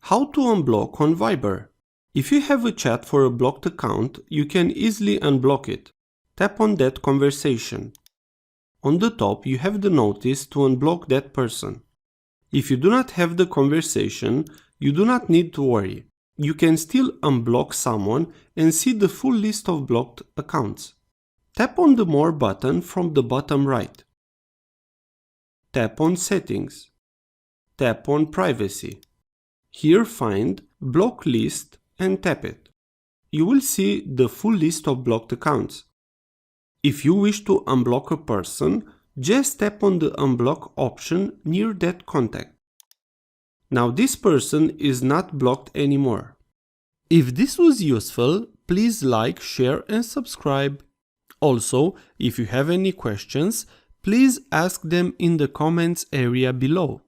How to unblock on Viber. If you have a chat for a blocked account, you can easily unblock it. Tap on that conversation. On the top, you have the notice to unblock that person. If you do not have the conversation, you do not need to worry. You can still unblock someone and see the full list of blocked accounts. Tap on the More button from the bottom right. Tap on Settings. Tap on Privacy. Here find Block List and tap it. You will see the full list of blocked accounts. If you wish to unblock a person, just tap on the Unblock option near that contact. Now this person is not blocked anymore. If this was useful, please like, share and subscribe. Also, if you have any questions, please ask them in the comments area below.